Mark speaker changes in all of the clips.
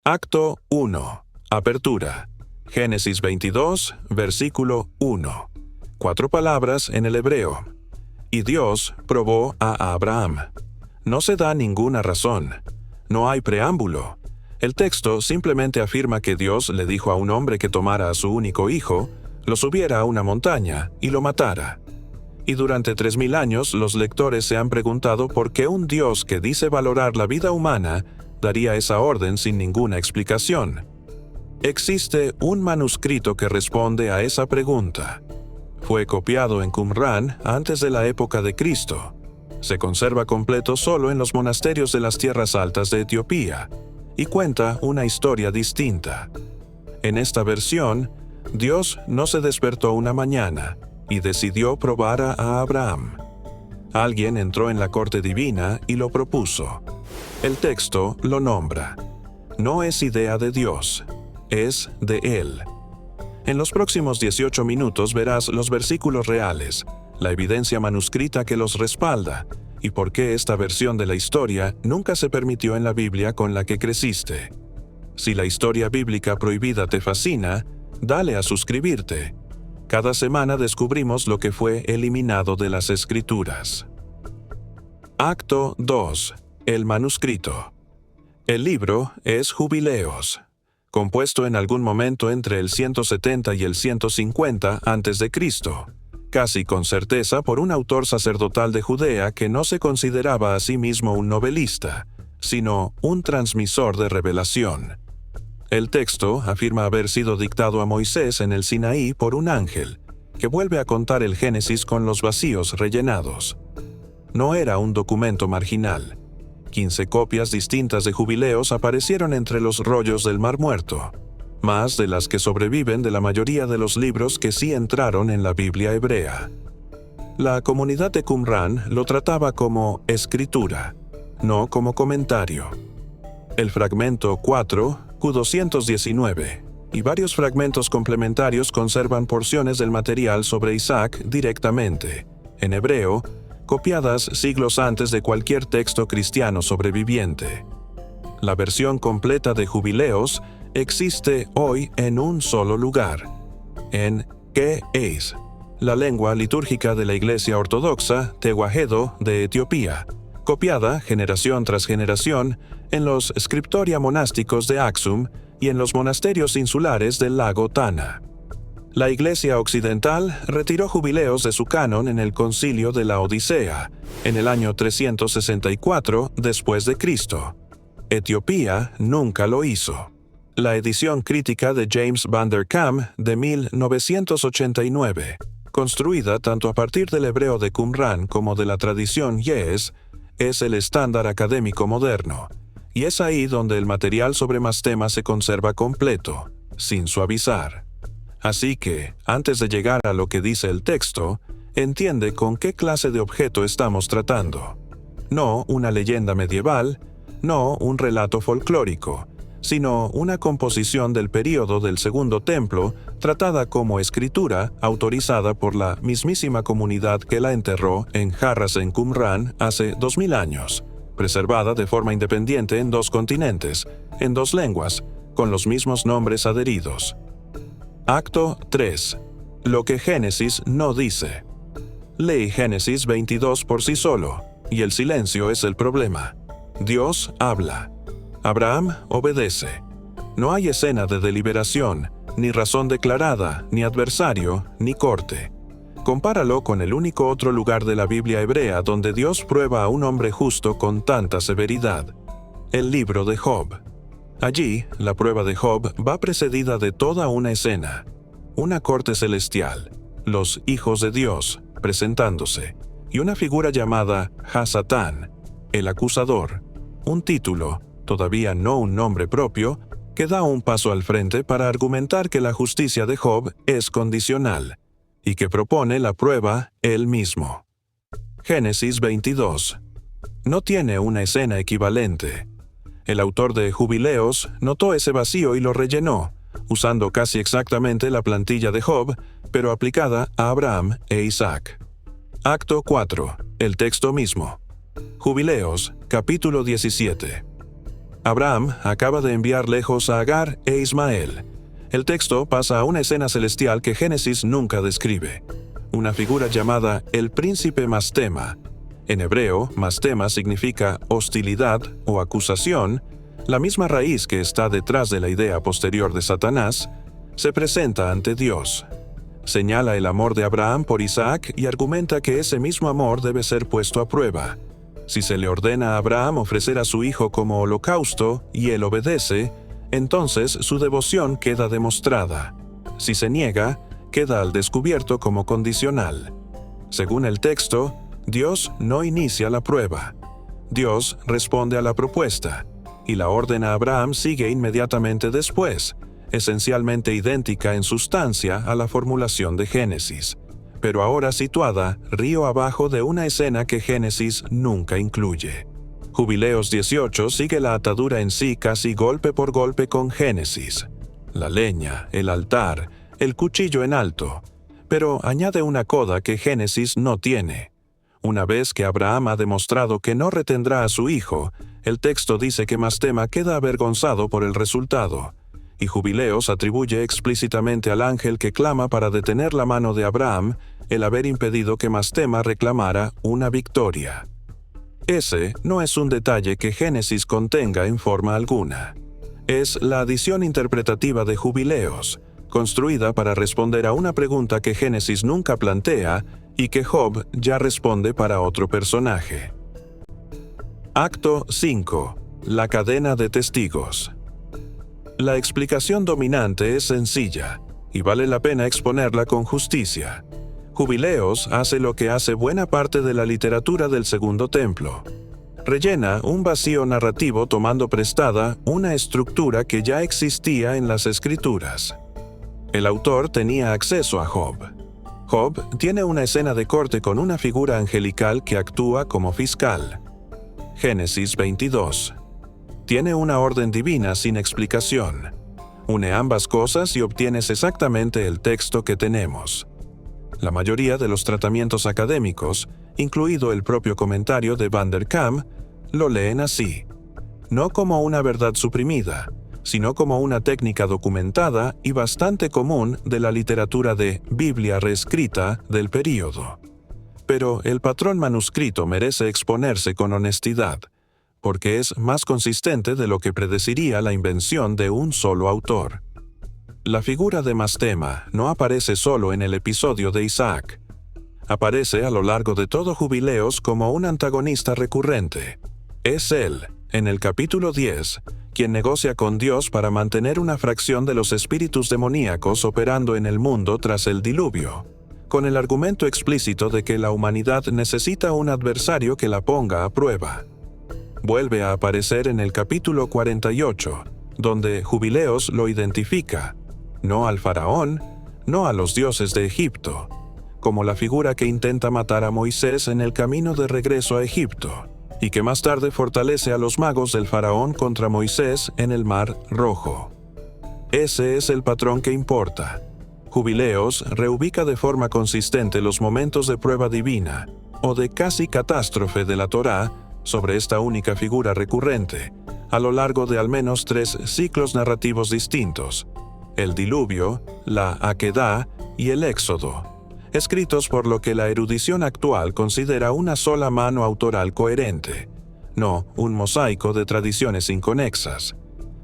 Speaker 1: Acto 1. Apertura. Génesis 22, versículo 1. 4 palabras en el hebreo. Y Dios probó a Abraham. No se da ninguna razón. No hay preámbulo. El texto simplemente afirma que Dios le dijo a un hombre que tomara a su único hijo, lo subiera a una montaña y lo matara. Y durante 3000 años los lectores se han preguntado por qué un Dios que dice valorar la vida humana daría esa orden sin ninguna explicación. Existe un manuscrito que responde a esa pregunta. Fue copiado en Qumrán antes de la época de Cristo. Se conserva completo solo en los monasterios de las tierras altas de Etiopía y cuenta una historia distinta. En esta versión, Dios no se despertó una mañana y decidió probar a Abraham. Alguien entró en la corte divina y lo propuso. El texto lo nombra. No es idea de Dios, es de Él. En los próximos 18 minutos verás los versículos reales, la evidencia manuscrita que los respalda, y por qué esta versión de la historia nunca se permitió en la Biblia con la que creciste. Si la historia bíblica prohibida te fascina, dale a suscribirte. Cada semana descubrimos lo que fue eliminado de las Escrituras. Acto 2. El manuscrito. El libro es Jubileos, compuesto en algún momento entre el 170 y el 150 a.C., casi con certeza por un autor sacerdotal de Judea que no se consideraba a sí mismo un novelista, sino un transmisor de revelación. El texto afirma haber sido dictado a Moisés en el Sinaí por un ángel, que vuelve a contar el Génesis con los vacíos rellenados. No era un documento marginal. 15 copias distintas de Jubileos aparecieron entre los rollos del Mar Muerto, más de las que sobreviven de la mayoría de los libros que sí entraron en la Biblia hebrea. La comunidad de Qumrán lo trataba como escritura, no como comentario. El fragmento 4, Q219, y varios fragmentos complementarios conservan porciones del material sobre Isaac directamente, en hebreo, copiadas siglos antes de cualquier texto cristiano sobreviviente. La versión completa de Jubileos existe hoy en un solo lugar, en Ge'ez, la lengua litúrgica de la Iglesia Ortodoxa Tewahedo de Etiopía, copiada generación tras generación en los scriptoria monásticos de Aksum y en los monasterios insulares del lago Tana. La Iglesia Occidental retiró Jubileos de su canon en el Concilio de la Odisea, en el año 364 después de Cristo. Etiopía nunca lo hizo. La edición crítica de James Van der Kam de 1989, construida tanto a partir del hebreo de Qumrán como de la tradición Ge'ez, es el estándar académico moderno, y es ahí donde el material sobre más temas se conserva completo, sin suavizar. Así que, antes de llegar a lo que dice el texto, entiende con qué clase de objeto estamos tratando. No una leyenda medieval, no un relato folclórico, sino una composición del período del Segundo Templo tratada como escritura autorizada por la mismísima comunidad que la enterró en jarras en Qumrán hace 2000 años, preservada de forma independiente en 2 continentes, en 2 lenguas, con los mismos nombres adheridos. Acto 3. Lo que Génesis no dice. Lee Génesis 22 por sí solo, y el silencio es el problema. Dios habla. Abraham obedece. No hay escena de deliberación, ni razón declarada, ni adversario, ni corte. Compáralo con el único otro lugar de la Biblia hebrea donde Dios prueba a un hombre justo con tanta severidad: el libro de Job. Allí, la prueba de Job va precedida de toda una escena, una corte celestial, los hijos de Dios presentándose, y una figura llamada Hasatán, el acusador, un título, todavía no un nombre propio, que da un paso al frente para argumentar que la justicia de Job es condicional, y que propone la prueba él mismo. Génesis 22. No tiene una escena equivalente. El autor de Jubileos notó ese vacío y lo rellenó, usando casi exactamente la plantilla de Job, pero aplicada a Abraham e Isaac. Acto 4. El texto mismo. Jubileos, capítulo 17. Abraham acaba de enviar lejos a Agar e Ismael. El texto pasa a una escena celestial que Génesis nunca describe. Una figura llamada el príncipe Mastema. En hebreo, Mastema significa hostilidad o acusación, la misma raíz que está detrás de la idea posterior de Satanás, se presenta ante Dios. Señala el amor de Abraham por Isaac y argumenta que ese mismo amor debe ser puesto a prueba. Si se le ordena a Abraham ofrecer a su hijo como holocausto y él obedece, entonces su devoción queda demostrada. Si se niega, queda al descubierto como condicional. Según el texto, Dios no inicia la prueba. Dios responde a la propuesta, y la orden a Abraham sigue inmediatamente después, esencialmente idéntica en sustancia a la formulación de Génesis, pero ahora situada río abajo de una escena que Génesis nunca incluye. Jubileos 18 sigue la atadura en sí casi golpe por golpe con Génesis. La leña, el altar, el cuchillo en alto, pero añade una coda que Génesis no tiene. Una vez que Abraham ha demostrado que no retendrá a su hijo, el texto dice que Mastema queda avergonzado por el resultado, y Jubileos atribuye explícitamente al ángel que clama para detener la mano de Abraham el haber impedido que Mastema reclamara una victoria. Ese no es un detalle que Génesis contenga en forma alguna. Es la adición interpretativa de Jubileos, construida para responder a una pregunta que Génesis nunca plantea y que Job ya responde para otro personaje. Acto 5. La cadena de testigos. La explicación dominante es sencilla, y vale la pena exponerla con justicia. Jubileos hace lo que hace buena parte de la literatura del Segundo Templo. Rellena un vacío narrativo tomando prestada una estructura que ya existía en las Escrituras. El autor tenía acceso a Job. Job tiene una escena de corte con una figura angelical que actúa como fiscal. Génesis 22. Tiene una orden divina sin explicación. Une ambas cosas y obtienes exactamente el texto que tenemos. La mayoría de los tratamientos académicos, incluido el propio comentario de Van der Kam, lo leen así, no como una verdad suprimida, sino como una técnica documentada y bastante común de la literatura de Biblia reescrita del período. Pero el patrón manuscrito merece exponerse con honestidad, porque es más consistente de lo que predeciría la invención de un solo autor. La figura de Mastema no aparece solo en el episodio de Isaac. Aparece a lo largo de todo Jubileos como un antagonista recurrente. Es él, en el capítulo 10, quien negocia con Dios para mantener una fracción de los espíritus demoníacos operando en el mundo tras el diluvio, con el argumento explícito de que la humanidad necesita un adversario que la ponga a prueba. Vuelve a aparecer en el capítulo 48, donde Jubileos lo identifica, no al faraón, no a los dioses de Egipto, como la figura que intenta matar a Moisés en el camino de regreso a Egipto, y que más tarde fortalece a los magos del faraón contra Moisés en el Mar Rojo. Ese es el patrón que importa. Jubileos reubica de forma consistente los momentos de prueba divina, o de casi catástrofe de la Torá, sobre esta única figura recurrente, a lo largo de al menos 3 ciclos narrativos distintos, el diluvio, la Akedá y el Éxodo, escritos por lo que la erudición actual considera una sola mano autoral coherente, no un mosaico de tradiciones inconexas.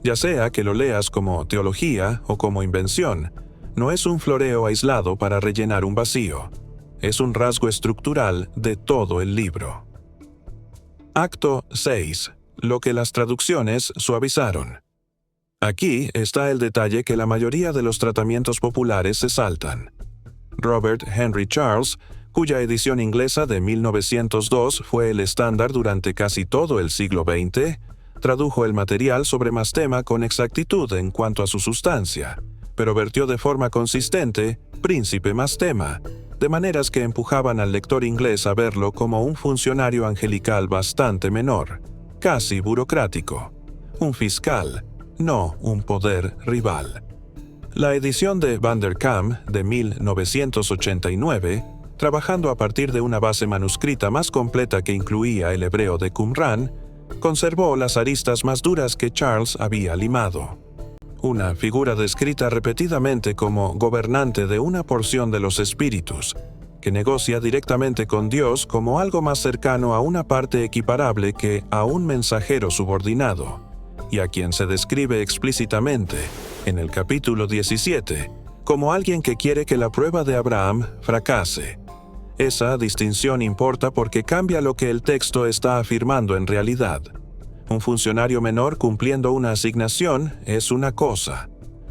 Speaker 1: Ya sea que lo leas como teología o como invención, no es un floreo aislado para rellenar un vacío, es un rasgo estructural de todo el libro. Acto 6. Lo que las traducciones suavizaron. Aquí está el detalle que la mayoría de los tratamientos populares se saltan. Robert Henry Charles, cuya edición inglesa de 1902 fue el estándar durante casi todo el siglo XX, tradujo el material sobre Mastema con exactitud en cuanto a su sustancia, pero vertió de forma consistente Príncipe Mastema, de maneras que empujaban al lector inglés a verlo como un funcionario angelical bastante menor, casi burocrático, un fiscal, no un poder rival. La edición de Van der Kam de 1989, trabajando a partir de una base manuscrita más completa que incluía el hebreo de Qumran, conservó las aristas más duras que Charles había limado. Una figura descrita repetidamente como gobernante de una porción de los espíritus, que negocia directamente con Dios como algo más cercano a una parte equiparable que a un mensajero subordinado, y a quien se describe explícitamente, en el capítulo 17, como alguien que quiere que la prueba de Abraham fracase. Esa distinción importa porque cambia lo que el texto está afirmando en realidad. Un funcionario menor cumpliendo una asignación es una cosa.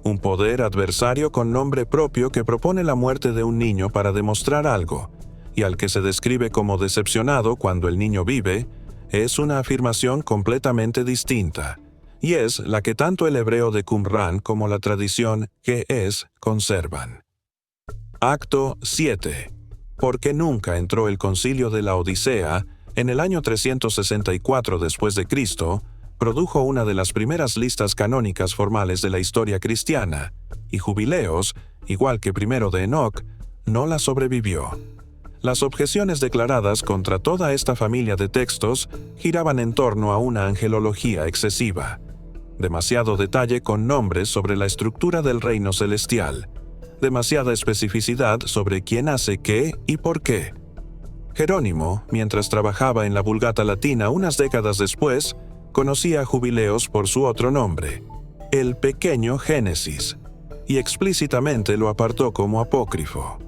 Speaker 1: Un poder adversario con nombre propio que propone la muerte de un niño para demostrar algo, y al que se describe como decepcionado cuando el niño vive, es una afirmación completamente distinta, y es la que tanto el hebreo de Qumran como la tradición que es conservan. Acto 7. Porque nunca entró el concilio de la Odisea, en el año 364 después de Cristo, produjo una de las primeras listas canónicas formales de la historia cristiana, y Jubileos, igual que primero de Enoc, no la sobrevivió. Las objeciones declaradas contra toda esta familia de textos giraban en torno a una angelología excesiva, demasiado detalle con nombres sobre la estructura del reino celestial, demasiada especificidad sobre quién hace qué y por qué. Jerónimo, mientras trabajaba en la Vulgata Latina unas décadas después, conocía a Jubileos por su otro nombre, el Pequeño Génesis, y explícitamente lo apartó como apócrifo.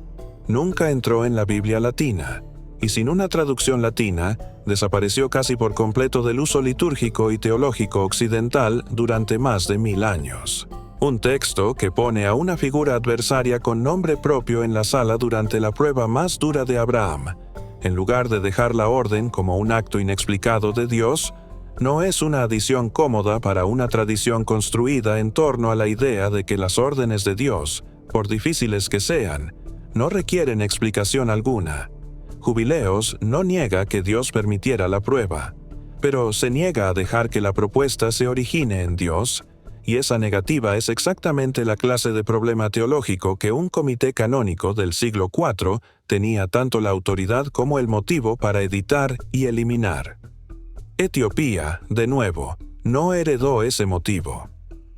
Speaker 1: Nunca entró en la Biblia latina, y sin una traducción latina, desapareció casi por completo del uso litúrgico y teológico occidental durante más de 1000 años. Un texto que pone a una figura adversaria con nombre propio en la sala durante la prueba más dura de Abraham, en lugar de dejar la orden como un acto inexplicado de Dios, no es una adición cómoda para una tradición construida en torno a la idea de que las órdenes de Dios, por difíciles que sean, no requieren explicación alguna. Jubileos no niega que Dios permitiera la prueba, pero se niega a dejar que la propuesta se origine en Dios, y esa negativa es exactamente la clase de problema teológico que un comité canónico del siglo IV tenía tanto la autoridad como el motivo para editar y eliminar. Etiopía, de nuevo, no heredó ese motivo.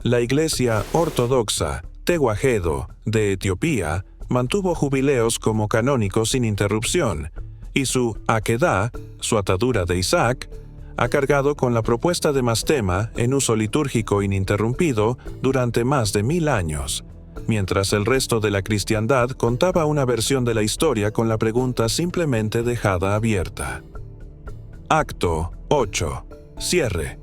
Speaker 1: La Iglesia Ortodoxa Tewahedo de Etiopía mantuvo Jubileos como canónico sin interrupción, y su Akedah, su atadura de Isaac, ha cargado con la propuesta de Mastema en uso litúrgico ininterrumpido durante más de 1000 años, mientras el resto de la cristiandad contaba una versión de la historia con la pregunta simplemente dejada abierta. Acto 8. Cierre.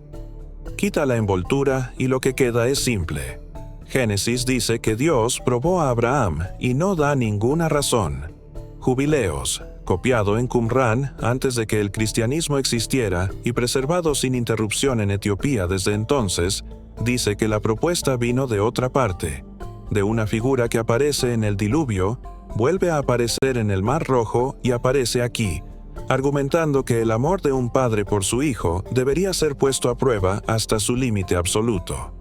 Speaker 1: Quita la envoltura y lo que queda es simple. Génesis dice que Dios probó a Abraham y no da ninguna razón. Jubileos, copiado en Qumran antes de que el cristianismo existiera y preservado sin interrupción en Etiopía desde entonces, dice que la propuesta vino de otra parte, de una figura que aparece en el diluvio, vuelve a aparecer en el Mar Rojo y aparece aquí, argumentando que el amor de un padre por su hijo debería ser puesto a prueba hasta su límite absoluto.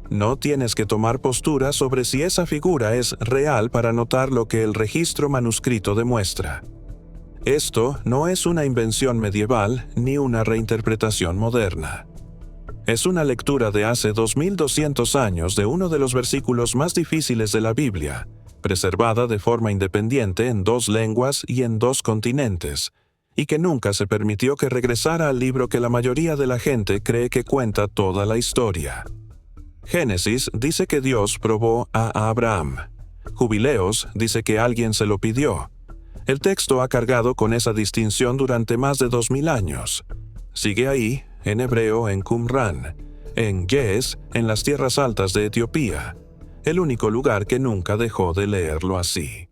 Speaker 1: No tienes que tomar postura sobre si esa figura es real para notar lo que el registro manuscrito demuestra. Esto no es una invención medieval ni una reinterpretación moderna. Es una lectura de hace 2200 años de uno de los versículos más difíciles de la Biblia, preservada de forma independiente en 2 lenguas y en 2 continentes, y que nunca se permitió que regresara al libro que la mayoría de la gente cree que cuenta toda la historia. Génesis dice que Dios probó a Abraham. Jubileos dice que alguien se lo pidió. El texto ha cargado con esa distinción durante más de 2000 años. Sigue ahí, en hebreo en Qumran, en Yes, en las tierras altas de Etiopía, el único lugar que nunca dejó de leerlo así.